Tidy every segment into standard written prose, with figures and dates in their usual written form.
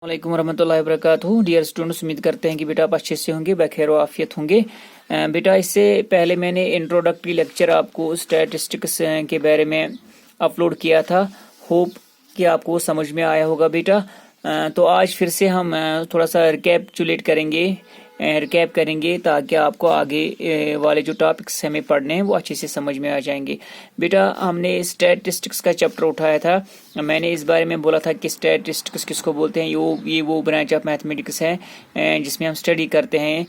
वालेकुम रहमतुल्लाहि वबरकातुहू। Dear students, उम्मीद करते हैं कि बेटा आप अच्छे से होंगे, बखैर आफियत होंगे। बेटा इससे पहले मैंने इंट्रोडक्टरी लेक्चर आपको स्टैटिस्टिक्स के बारे में अपलोड किया था। होप कि आपको समझ में आया होगा बेटा। तो आज फिर से हम थोड़ा सा रिकैपिचुलेट करेंगे ताकि आपको आगे वाले जो टॉपिक्स हमें पढ़ने हैं वो अच्छे से समझ में आ जाएंगे। बेटा हमने स्टैटिस्टिक्स का चैप्टर उठाया था। मैंने इस बारे में बोला था कि स्टैटिस्टिक्स किसको बोलते हैं। ये वो ब्रांच ऑफ मैथमेटिक्स है जिसमें हम स्टडी करते हैं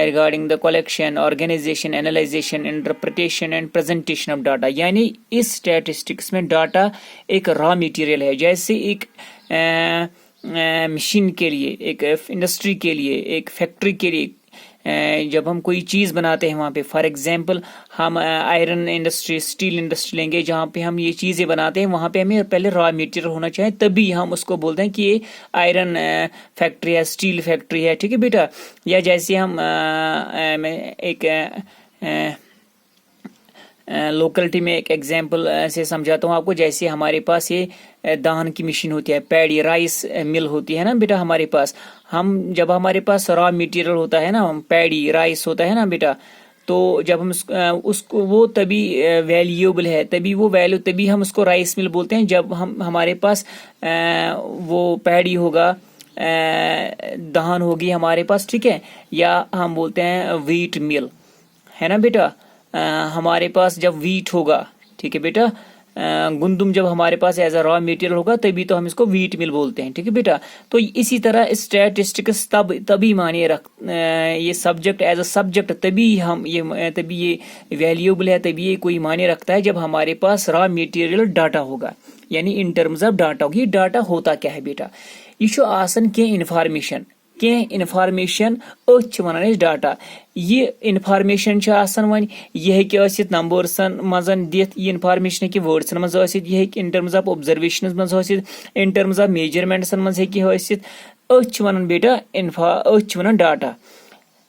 regarding the collection, organization, analyzation, interpretation and presentation of data. यानी इस स्टैटिस्टिक्स में डाटा एक रॉ मटेरियल है। जैसे एक मशीन के लिए, एक इंडस्ट्री के लिए, एक फैक्ट्री के लिए जब हम कोई चीज़ बनाते हैं वहाँ पे, फॉर एग्जांपल हम आयरन इंडस्ट्री, स्टील इंडस्ट्री लेंगे जहाँ पे हम ये चीज़ें बनाते हैं, वहाँ पे हमें पहले रॉ मटेरियल होना चाहिए, तभी हम उसको बोलते हैं कि ये आयरन फैक्ट्री है, स्टील फैक्ट्री है। ठीक है बेटा। या जैसे हम एक लोकलिटी में एक एग्जांपल से समझाता हूँ आपको। जैसे हमारे पास ये धान की मशीन होती है, पैडी राइस मिल होती है ना बेटा हमारे पास। जब हमारे पास रॉ मटेरियल होता है ना, पैडी राइस होता है ना बेटा, तो जब हम उसको वो तभी वैल्यूएबल है, तभी हम उसको राइस मिल बोलते हैं जब हमारे पास वो पैडी होगा, धान होगी हमारे पास। ठीक है। या हम बोलते हैं व्हीट मिल, है ना बेटा। हमारे पास जब व्हीट होगा, ठीक है बेटा, गुंदुम जब हमारे पास एज अ रॉ मटेरियल होगा तभी तो हम इसको व्हीट मिल बोलते हैं। ठीक है बेटा। तो इसी तरह स्टैटिस्टिक्स तभी माने ये सब्जेक्ट एज अ सब्जेक्ट तभी ये वैल्यूएबल है, तभी ये कोई माने रखता है जब हमारे पास रॉ मटेरियल डाटा होगा, यानी इन टर्म्स ऑफ डाटा होगी। ये डाटा होता क्या है बेटा? ये आसन के इन्फॉर्मेशन वन डाटा। ये इन्फॉर्मेशन वन यह नंबर्सन मजन दिथ, ये इन्फॉर्मेशन हे वर्ड्सन मज, यह इन टर्म्स ऑफ ऑब्जर्वेशन मज, इन टर्म्स ऑफ मेजरमेंट्सन मज वन बेटा वन डाटा।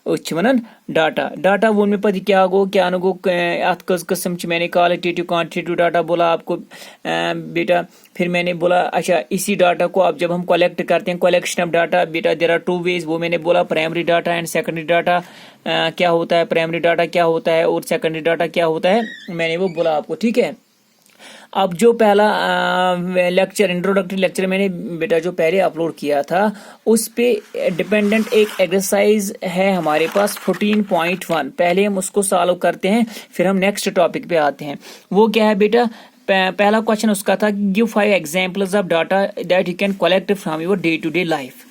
वन डाटा वोन में पता क्या न गो अत कस्म मैंने क्वालिटेटिव क्वांटिटेटिव डाटा बोला आपको बेटा। फिर मैंने बोला अच्छा इसी डाटा को अब जब हम कलेक्ट करते हैं, कलेक्शन ऑफ डाटा बेटा देयर आर टू वेज। वो मैंने बोला primary data and secondary data क्या होता है, प्राइमरी डाटा क्या होता है और सेकेंडरी डाटा क्या होता है, मैंने वो बोला आपको। ठीक है। अब जो पहला लेक्चर, इंट्रोडक्टरी लेक्चर मैंने बेटा जो पहले अपलोड किया था, उस पे डिपेंडेंट एक एक्सरसाइज है हमारे पास 14.1। पहले हम उसको सॉल्व करते हैं, फिर हम नेक्स्ट टॉपिक पे आते हैं। वो क्या है बेटा? पहला क्वेश्चन उसका था, give 5 examples of data that you can collect from your day to day life.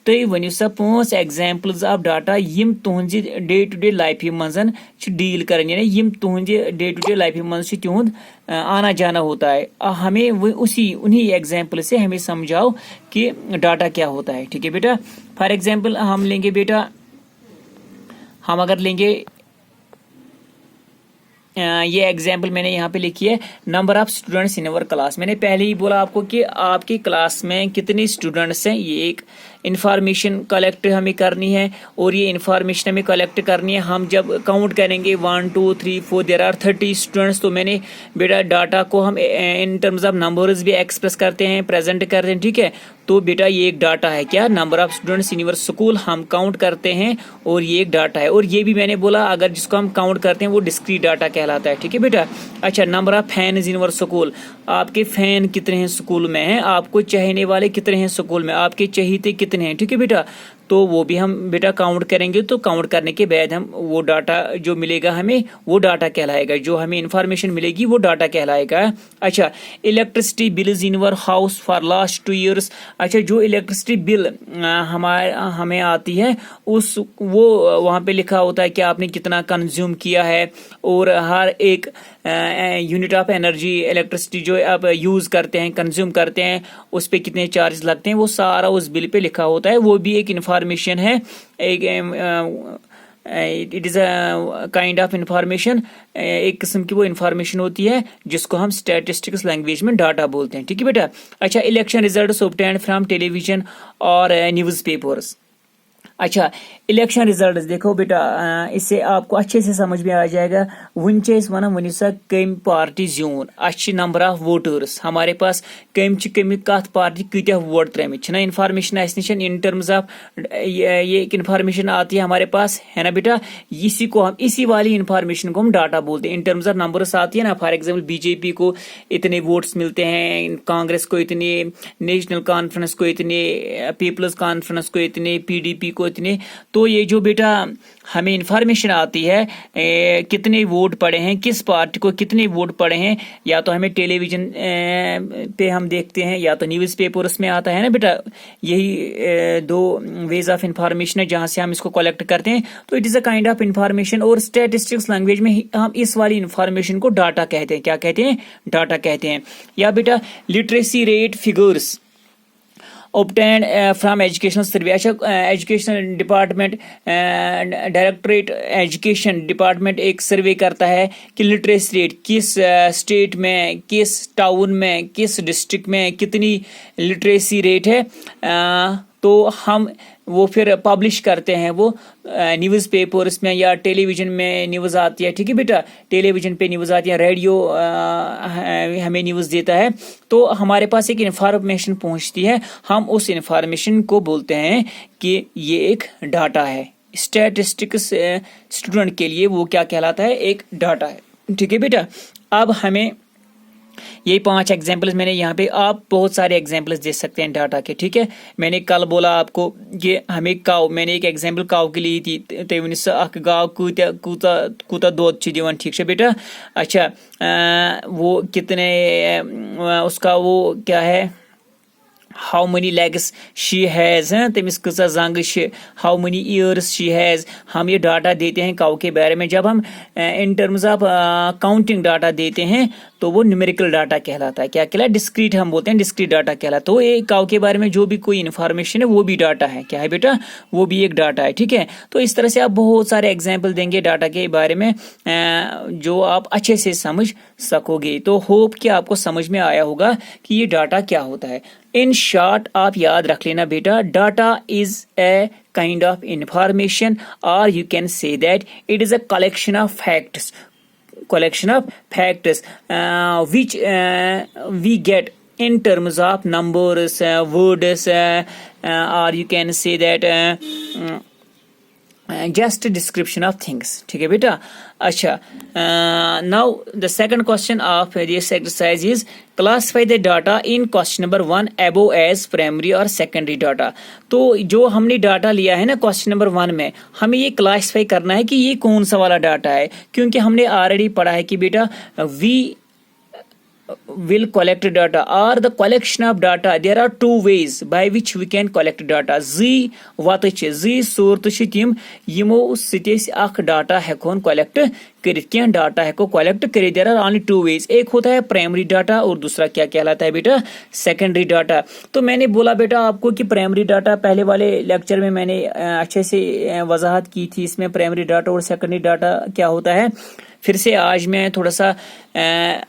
तुम वनियो सा 5 एग्जांपल्स ऑफ डाटा यम तुहंज डे टू डे लाइफ मजन डील करन, यानी यम तुहंज डे टू डे लाइफ मज तुहद आना जाना होता है। हमें उन्हीं एग्जांपल से हमें समझाओ कि डाटा क्या होता है। ठीक है बेटा। फॉर एग्जांपल हम लेंगे बेटा, हम अगर लेंगे ये एग्जाम्पल मैंने यहाँ पे लिखी है, number of students in our class. मैंने पहले ही बोला आपको कि आपकी क्लास में कितने स्टूडेंट्स हैं, ये एक इन्फॉर्मेशन कलेक्ट हमें करनी है और ये इन्फॉर्मेशन हमें कलेक्ट करनी है। हम जब काउंट करेंगे 1 2 3 4 देयर आर 30 स्टूडेंट्स, तो मैंने बेटा डाटा को हम इन टर्म्स ऑफ नंबर्स भी एक्सप्रेस करते हैं, प्रेजेंट करते हैं। ठीक है। तो बेटा ये एक डाटा है, क्या? Number of students in your school हम काउंट करते हैं और ये एक डाटा है। और ये भी मैंने बोला अगर जिसको हम काउंट करते हैं वो डिस्क्रीट डाटा कहलाता है। ठीक है बेटा। अच्छा, number of fan in your school, आपके फैन कितने हैं स्कूल में हैं, आपको चाहने वाले कितने हैं स्कूल में, आपके चहीते कितने हैं। ठीक है बेटा। तो वो भी हम बेटा काउंट करेंगे, तो काउंट करने के बाद हम वो डाटा जो मिलेगा हमें वो डाटा कहलाएगा, जो हमें इंफॉर्मेशन मिलेगी वो डाटा कहलाएगा। अच्छा, electricity bills in your house for last 2 years। अच्छा, जो इलेक्ट्रिसिटी बिल हमें आती है वो वहाँ पे लिखा होता है कि आपने कितना कंज्यूम किया है और हर एक यूनिट ऑफ एनर्जी इलेक्ट्रिसिटी जो आप यूज़ करते हैं, कंज्यूम करते हैं, उस पर कितने चार्ज लगते हैं, वो सारा उस बिल पे लिखा होता है। वो भी एक इन्फॉर्मेशन है, एक it is a kind of information, एक किस्म की वो इन्फॉर्मेशन होती है जिसको हम स्टैटिस्टिक्स लैंग्वेज में डाटा बोलते हैं। ठीक है बेटा। अच्छा, election results obtained from television और न्यूज़पेपर्स। अच्छा, इलेक्शन रिजल्ट देखो बेटा, इससे आपको अच्छे से समझ में आ जाएगा। वन वन वन सा कम पार्टी जून अच्छी नंबर ऑफ वोटर्स हमारे पास कम कत पार्टी कत्या वोट त्रेमित ना इन्फॉर्मेशन निश इन टर्म्स ऑफ ये एक इन्फॉर्मेशन आती है हमारे पास, है ना बेटा। इसी वाली इन्फॉर्मेशन को हम डाटा बोलते हैं। इन टर्म्स ऑफ नंबर्स आती है ना, फॉर एग्जाम्पल बीजेपी को इतने वोट्स मिलते हैं, कांग्रेस को इतने, नेशनल कॉन्फ्रेंस को इतने, पीपल्स कॉन्फ्रेंस को इतने, पीडीपी को इतने। तो ये जो बेटा हमें इंफॉर्मेशन आती है कितने वोट पड़े हैं, किस पार्टी को कितने वोट पड़े हैं, या तो हमें टेलीविजन पे हम देखते हैं या तो न्यूज़ पेपर्स में आता है ना बेटा। यही दो वेज ऑफ इंफॉर्मेशन है जहां से हम इसको कलेक्ट करते हैं। तो it is a kind of information. और स्टैटिस्टिक्स लैंग्वेज में हम इस वाली इंफॉर्मेशन को डाटा कहते हैं। क्या कहते हैं? डाटा कहते हैं। या बेटा literacy rate figures obtained from educational survey। अच्छा, educational department, directorate education department एक सर्वे करता है कि लिटरेसी रेट किस स्टेट में, किस टाउन में, किस डिस्ट्रिक्ट में कितनी लिटरेसी रेट है। तो हम वो फिर पब्लिश करते हैं वो न्यूज़ पेपर्स में या टेलीविज़न में न्यूज़ आती है। ठीक है बेटा, टेलीविज़न पे न्यूज़ आती है, रेडियो हमें न्यूज़ देता है। तो हमारे पास एक इन्फॉर्मेशन पहुंचती है, हम उस इन्फॉर्मेशन को बोलते हैं कि ये एक डाटा है। स्टैटिस्टिक्स स्टूडेंट के लिए वो क्या कहलाता है? एक डाटा है। ठीक है बेटा, अब हमें ये 5 एग्जाम्पल्स मैंने यहाँ पे, आप बहुत सारे एग्जाम्पल्स दे सकते हैं डाटा के। ठीक है, मैंने कल बोला आपको कि हमें काव, मैंने एक एग्जाम्पल काव के लिए थी, तो गाव कूता दूध दिवान। ठीक है बेटा। अच्छा, वो कितने उसका वो क्या है, how many legs she has, तमिस कसा जंग, how many years she has. हम ये डाटा देते हैं काउ के बारे में। जब हम in terms of counting data देते हैं तो वो न्यूमेरिकल डाटा कहलाता है। क्या कहलाता है? डिस्क्रीट हम बोलते हैं, डिस्क्रीट डाटा कहलाता है। तो ये काउ के बारे में जो भी कोई इन्फॉर्मेशन है वो भी डाटा है। क्या है बेटा? वो भी एक डाटा है। ठीक है, तो इस तरह से आप बहुत सारे एग्जाम्पल देंगे डाटा के बारे में जो आप अच्छे से समझ सकोगे। तो होप कि आपको समझ में आया होगा कि ये डाटा क्या होता है। इन शॉर्ट आप याद रख लेना बेटा, data is a kind of information, or you can say that it is a collection of facts which we get in terms of numbers, words, or you can say that just a description of things. ठीक है बेटा। अच्छा, now the second question of this exercise is classify the data in question number 1 above as primary or secondary data। तो जो हमने data लिया है ना क्वेश्चन नंबर 1 में, हमें ये क्लासिफाई करना है कि ये कौन सा वाला डाटा है। क्योंकि हमने ऑलरेडी पढ़ा है कि बेटा we will collect data or the collection of data. There are 2 ways by which we can collect data. Z सोर्त तिम यमो सिटेस अख डाटा हेकोन कलेक्ट करित, क्या डाटा हेको कलेक्ट करित। There are only 2 ways। एक होता है प्राइमरी डाटा और दूसरा क्या कहलाता है बेटा? Secondary data. तो मैंने बोला बेटा आपको कि प्राइमरी डाटा पहले वाले लेक्चर में मैंने अच्छे से वजाहत की थी इसमें प्राइमरी डाटा और सेकेंडरी डाटा क्या होता है। फिर से आज मैं थोड़ा सा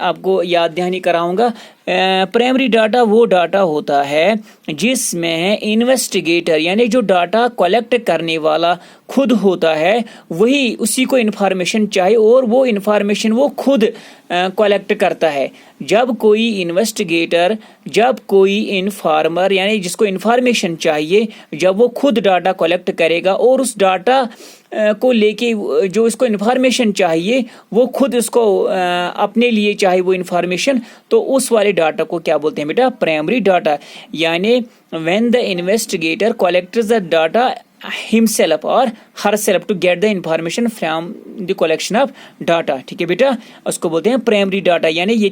आपको याद दहानी कराऊंगा। प्राइमरी डाटा वो डाटा होता है जिसमें इन्वेस्टिगेटर यानी जो डाटा कलेक्ट करने वाला खुद होता है, वही उसी को इन्फॉर्मेशन चाहिए और वो इन्फॉर्मेशन वो खुद कलेक्ट करता है। जब कोई इन्वेस्टिगेटर, जब कोई इन्फॉर्मर यानी जिसको इन्फॉर्मेशन चाहिए, जब वो खुद डाटा कलेक्ट करेगा और उस डाटा को लेके जो इसको इन्फॉर्मेशन चाहिए वो खुद उसको अपने लिए चाहे वो इन्फॉर्मेशन, तो उस वाले डाटा को क्या बोलते हैं बेटा? Primary data. यानी when the investigator collects the data himself or herself to get the information from the collection of data। ठीक है बेटा, उसको बोलते हैं प्राइमरी डाटा। यानी ये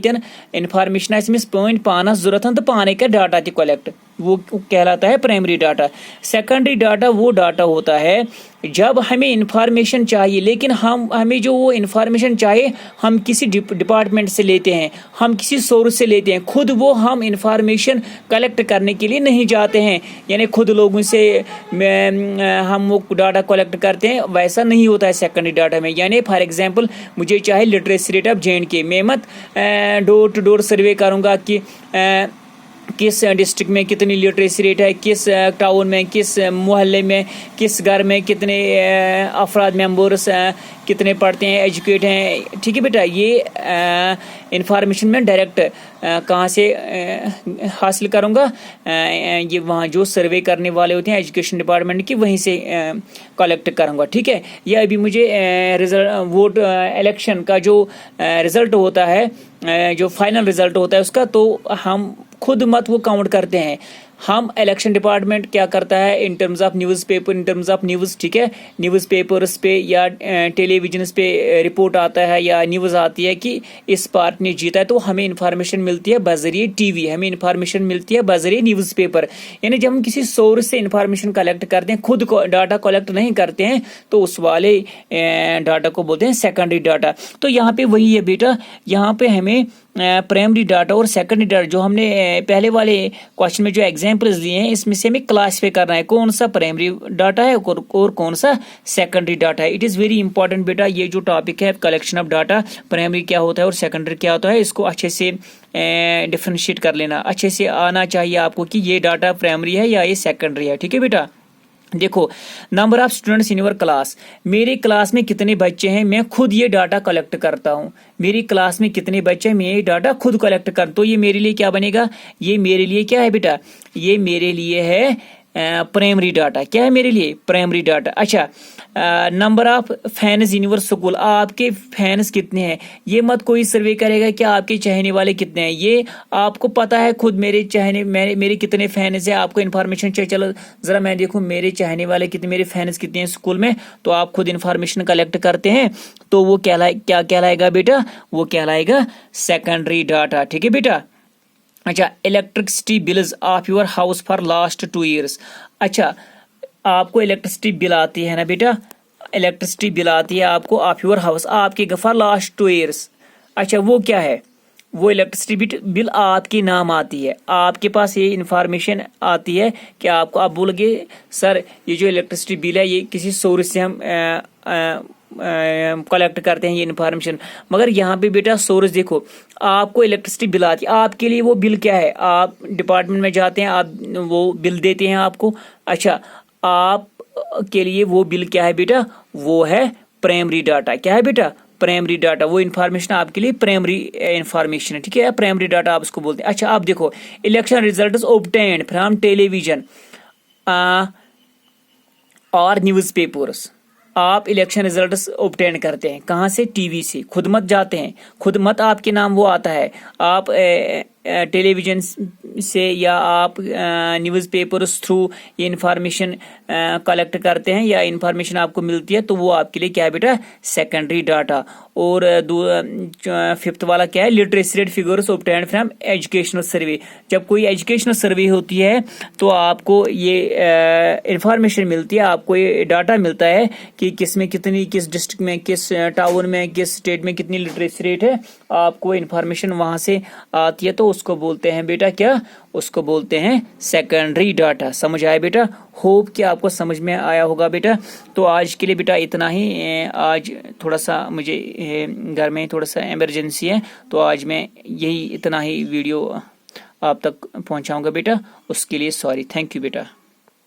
इन्फॉर्मेशन इसमें पॉइंट पाना जरूरत है तो पाने का डाटा थी कलेक्ट, वो कहलाता है प्राइमरी डाटा। सेकेंडरी डाटा वो डाटा होता है जब हमें इन्फॉर्मेशन चाहिए, लेकिन हमें जो वो इन्फॉर्मेशन चाहिए हम किसी डिपार्टमेंट से लेते हैं, हम किसी सोर्स से लेते हैं, खुद वो हम इन्फॉर्मेशन कलेक्ट करने के लिए नहीं जाते हैं। यानी खुद लोगों से हम वो डाटा कलेक्ट करते हैं, वैसा नहीं होता है सेकेंडरी डाटा में। यानी फॉर एग्जांपल मुझे चाहे लिटरेसी रेट ऑफ J&K, मैं मत डोर टू डोर सर्वे करूँगा कि किस डिस्ट्रिक्ट में कितनी लिटरेसी रेट है, किस टाउन में, किस मोहल्ले में, किस घर में कितने अफराद मेंबर्स कितने पढ़ते हैं, एजुकेट हैं। ठीक है बेटा, ये इंफॉर्मेशन मैं डायरेक्ट कहाँ से हासिल करूँगा, ये वहाँ जो सर्वे करने वाले होते हैं एजुकेशन डिपार्टमेंट की, वहीं से कलेक्ट करूँगा। ठीक है, ये अभी मुझे रिजल्ट वोट इलेक्शन का जो रिजल्ट होता है, जो फाइनल रिजल्ट होता है उसका, तो हम खुद मत वो काउंट करते हैं, हम इलेक्शन डिपार्टमेंट क्या करता है in terms of newspaper, in terms of news. ठीक है, न्यूज़पेपर्स पे या टेलीविजन पे रिपोर्ट आता है या न्यूज़ आती है कि इस पार्टी ने जीता है, तो हमें इन्फॉर्मेशन मिलती है बजरिए टीवी, हमें इन्फॉर्मेशन मिलती है बजरिए न्यूज़पेपर। यानी जब हम किसी सोर्स से इन्फॉर्मेशन कलेक्ट करते हैं, खुद को डाटा कलेक्ट नहीं करते हैं, तो उस वाले डाटा को बोलते हैं सेकेंडरी डाटा। तो यहाँ पे वही है बेटा, यहाँ पे हमें प्राइमरी डाटा और सेकेंडरी डाटा, जो हमने पहले वाले क्वेश्चन में जो एग्जांपल्स दिए हैं, इसमें से हमें क्लासिफाई करना है कौन सा प्राइमरी डाटा है और कौन सा सेकेंडरी डाटा है। इट इज़ वेरी इंपॉर्टेंट बेटा, ये जो टॉपिक है कलेक्शन ऑफ डाटा, प्राइमरी क्या होता है और सेकेंडरी क्या होता है, इसको अच्छे से डिफरेंशिएट कर लेना, अच्छे से आना चाहिए आपको कि ये डाटा प्राइमरी है या ये सेकेंडरी है। ठीक है बेटा, देखो number of students in your class, मेरे क्लास में कितने बच्चे हैं, मैं खुद ये डाटा कलेक्ट करता हूँ। मेरी क्लास में कितने बच्चे हैं, मैं ये डाटा खुद कलेक्ट कर, तो ये मेरे लिए क्या बनेगा, ये मेरे लिए क्या है बेटा, ये मेरे लिए है प्राइमरी डाटा। क्या है मेरे लिए, प्राइमरी डाटा। अच्छा, number of fans in your school, आपके फैंस कितने हैं, ये मत कोई सर्वे करेगा कि आपके चाहने वाले कितने हैं, ये आपको पता है खुद मेरे चाहने मेरे कितने फैंस हैं, आपको इन्फॉर्मेशन चाहिए। चलो जरा मैं देखूं मेरे चाहने वाले कितने, मेरे फैंस कितने हैं स्कूल में, तो आप खुद इन्फॉर्मेशन कलेक्ट करते हैं, तो वो क्या कहलाएगा बेटा, वो कहलाएगा सेकेंडरी डाटा। ठीक है बेटा। अच्छा, electricity bills of your house for last 2 years। अच्छा, आपको इलेक्ट्रिसिटी बिल आती है ना बेटा, इलेक्ट्रिसिटी बिल आती है आपको ऑफ योर हाउस, आपके फॉर लास्ट 2 years। अच्छा, वो क्या है, वो इलेक्ट्रिसिटी बिल आपके नाम आती है, आपके पास ये इंफॉर्मेशन आती है कि आपको, आप बोलोगे सर ये जो इलेक्ट्रिसिटी बिल है ये किसी सोर्स से हम कलेक्ट करते हैं ये इन्फॉर्मेशन, मगर यहाँ पे बेटा सोर्स देखो, आपको इलेक्ट्रिसिटी बिल आती है, आपके लिए वो बिल क्या है, आप डिपार्टमेंट में जाते हैं, आप वो बिल देते हैं आपको। अच्छा, आप के लिए वो बिल क्या है बेटा, वो है प्राइमरी डाटा। क्या है बेटा, प्राइमरी डाटा, वो इन्फॉर्मेशन आपके लिए प्राइमरी इन्फॉर्मेशन है। ठीक है, प्राइमरी डाटा आप उसको बोलते हैं। अच्छा, आप देखो election results obtained from television और न्यूज़पेपर्स, आप इलेक्शन रिजल्ट्स ऑब्टेन करते हैं कहाँ से, टीवी से, खुद मत जाते हैं, खुद मत आपके नाम वो आता है, आप टेलीविजन से या आप न्यूज़पेपर्स थ्रू ये इन्फॉर्मेशन कलेक्ट करते हैं या इन्फॉर्मेशन आपको मिलती है, तो वो आपके लिए क्या है बेटा, सेकेंडरी डाटा। और 5th वाला क्या है, literacy rate figures obtained from educational survey, जब कोई एजुकेशनल सर्वे होती है तो आपको ये इन्फॉर्मेशन मिलती है, आपको ये डाटा मिलता है कि किस में कितनी, किस डिस्ट्रिक्ट में, किस टाउन में, किस स्टेट में कितनी लिटरेसी रेट है, आपको इन्फॉर्मेशन वहां से आती है, तो उसको बोलते हैं बेटा क्या, उसको बोलते हैं सेकेंडरी डाटा। समझ आया बेटा, होप कि आपको समझ में आया होगा बेटा। तो आज के लिए बेटा इतना ही, आज थोड़ा सा मुझे घर में थोड़ा सा इमरजेंसी है, तो आज मैं यही इतना ही वीडियो आप तक पहुंचाऊंगा बेटा, उसके लिए सॉरी, थैंक यू बेटा।